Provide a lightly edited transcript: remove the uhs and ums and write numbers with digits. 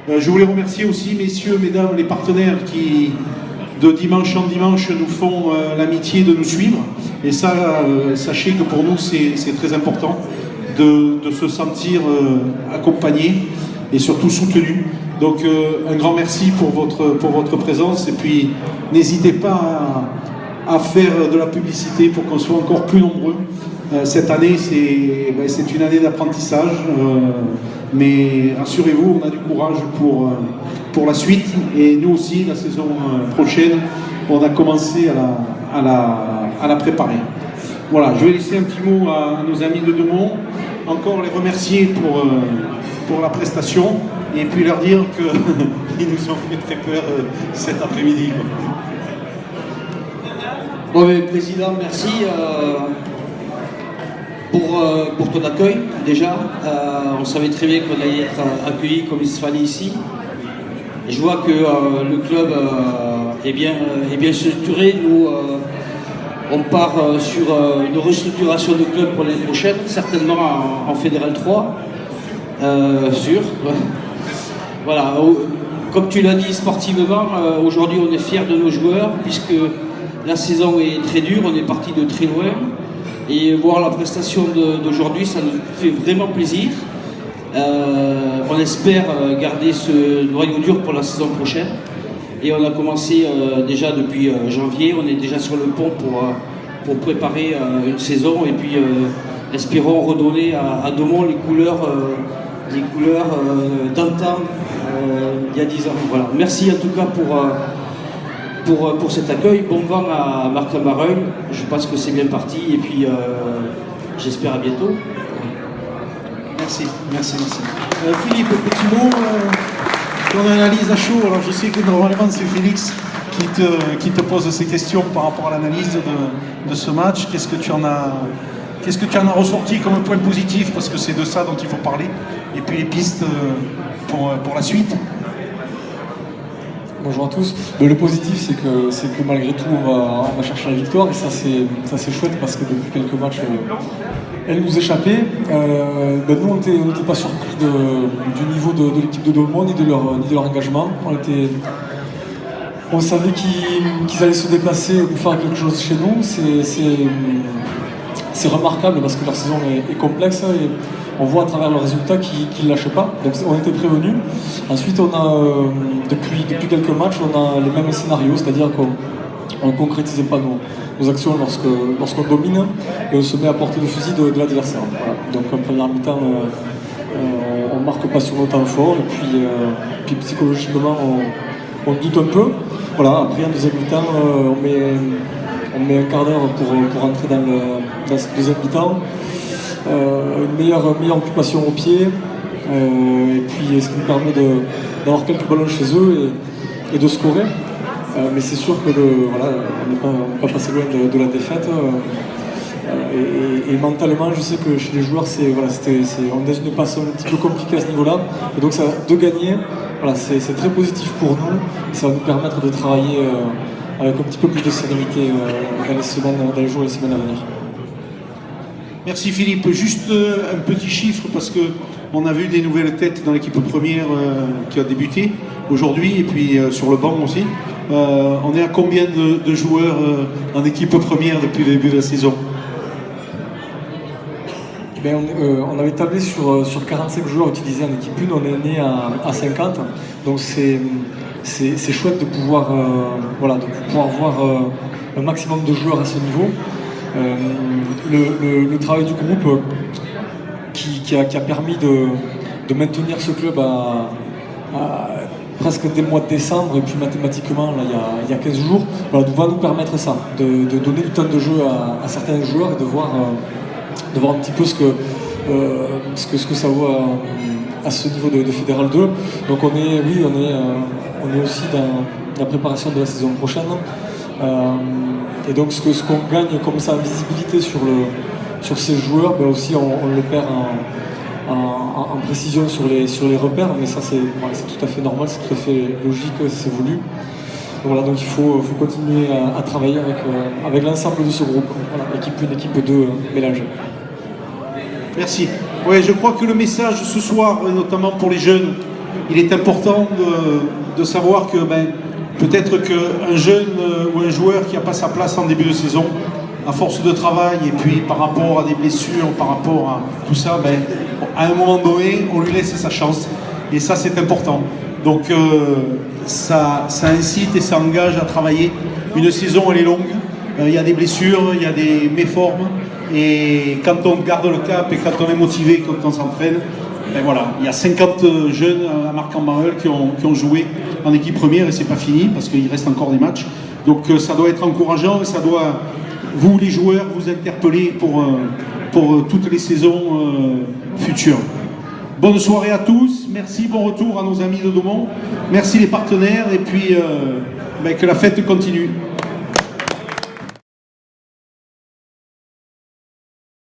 Je voulais remercier aussi, messieurs, mesdames, les partenaires qui, de dimanche en dimanche, nous font l'amitié de nous suivre. Et ça, sachez que pour nous, c'est très important de se sentir accompagné et surtout soutenu. Donc, un grand merci pour votre présence. Et puis, n'hésitez pas à faire de la publicité pour qu'on soit encore plus nombreux. Cette année, c'est une année d'apprentissage, mais rassurez-vous, on a du courage pour la suite. Et nous aussi, la saison prochaine, on a commencé à la préparer. Voilà, je vais laisser un petit mot à nos amis de Demont, encore les remercier pour la prestation, et puis leur dire qu'ils nous ont fait très peur cet après-midi. Bon, mais, Président, merci pour ton accueil, déjà. On savait très bien qu'on allait être accueillis comme il se fallait ici. Et je vois que le club est bien structuré. Nous, on part sur une restructuration de club pour l'année prochaine, certainement en Fédéral 3, sûr. Voilà, comme tu l'as dit sportivement, aujourd'hui on est fiers de nos joueurs, puisque la saison est très dure, on est parti de très loin. Et voir la prestation d'aujourd'hui, ça nous fait vraiment plaisir. On espère garder ce noyau dur pour la saison prochaine. Et on a commencé déjà depuis janvier, on est déjà sur le pont pour préparer une saison. Et puis espérons redonner à Demont les couleurs d'antan il y a 10 ans. Voilà. Merci en tout cas pour cet accueil. Bon vent à Marc Lamareuil. Je pense que c'est bien parti et puis j'espère à bientôt. Merci. Philippe, petit mot, ton analyse à chaud. Alors je sais que normalement c'est Félix qui te pose ces questions par rapport à l'analyse de ce match. Qu'est-ce que tu en as ressorti comme point positif, parce que c'est de ça dont il faut parler, et puis les pistes pour la suite. Bonjour à tous. Le positif, c'est que malgré tout, on va chercher la victoire, et ça c'est chouette, parce que depuis quelques matchs, elle nous échappait. Nous, on n'était pas surpris du niveau de l'équipe de Demont, ni de leur engagement. On savait qu'ils allaient se déplacer ou faire quelque chose chez nous. C'est remarquable, parce que leur saison est complexe, et on voit à travers le résultat qu'ils ne lâchent pas. Donc on était prévenus. Ensuite, on a, depuis quelques matchs, on a les mêmes scénarios, c'est-à-dire qu'on ne concrétisait pas nos actions lorsqu'on domine, et on se met à portée de fusil de l'adversaire. Voilà. Donc en première mi-temps, on ne marque pas sur nos temps forts, et puis psychologiquement, on doute un peu. Voilà. Après, en deuxième mi-temps, on met un quart d'heure pour entrer dans cette deuxième mi-temps. Une meilleure occupation au pied, et puis ce qui nous permet d'avoir quelques ballons chez eux et de scorer. Mais c'est sûr que on n'est pas passé loin de la défaite. Et mentalement, je sais que chez les joueurs, on est dans une passe un petit peu compliquée à ce niveau-là. Et donc de gagner, c'est très positif pour nous. Et ça va nous permettre de travailler avec un petit peu plus de sérénité dans les jours et les semaines à venir. Merci Philippe. Juste un petit chiffre, parce qu'on a vu des nouvelles têtes dans l'équipe première qui a débuté aujourd'hui, et puis sur le banc aussi. On est à combien de joueurs en équipe première depuis le début de la saison? On avait tablé sur 45 joueurs utilisés en équipe 1, on est né à 50. Donc c'est chouette de pouvoir voir un maximum de joueurs à ce niveau. Le travail du groupe qui a permis de maintenir ce club à presque dès le mois de décembre, et puis mathématiquement là, il y a 15 jours, va nous permettre ça, de donner du temps de jeu à certains joueurs, et de voir un petit peu ce que ça vaut à ce niveau de Fédéral 2. Donc on est aussi dans la préparation de la saison prochaine. Et donc ce qu'on gagne comme ça en visibilité sur ces joueurs, aussi on le perd en précision sur les repères, mais ça c'est tout à fait normal, c'est tout à fait logique, c'est voulu. Voilà, donc il faut continuer à travailler avec l'ensemble de ce groupe. Voilà, équipe 1, équipe 2 mélangée. Merci. Ouais, je crois que le message ce soir, notamment pour les jeunes, il est important de savoir que peut-être qu'un jeune ou un joueur qui n'a pas sa place en début de saison, à force de travail et puis par rapport à des blessures, par rapport à tout ça, à un moment donné, on lui laisse sa chance. Et ça, c'est important. Donc ça incite et ça engage à travailler. Une saison, elle est longue. Il y a des blessures, il y a des méformes. Et quand on garde le cap et quand on est motivé, quand on s'entraîne, voilà, il y a 50 jeunes à Marc-en-Barœul qui ont joué en équipe première et c'est pas fini parce qu'il reste encore des matchs. Donc ça doit être encourageant et ça doit, vous les joueurs, vous interpeller pour toutes les saisons futures. Bonne soirée à tous, merci, bon retour à nos amis de Domont, merci les partenaires et puis que la fête continue.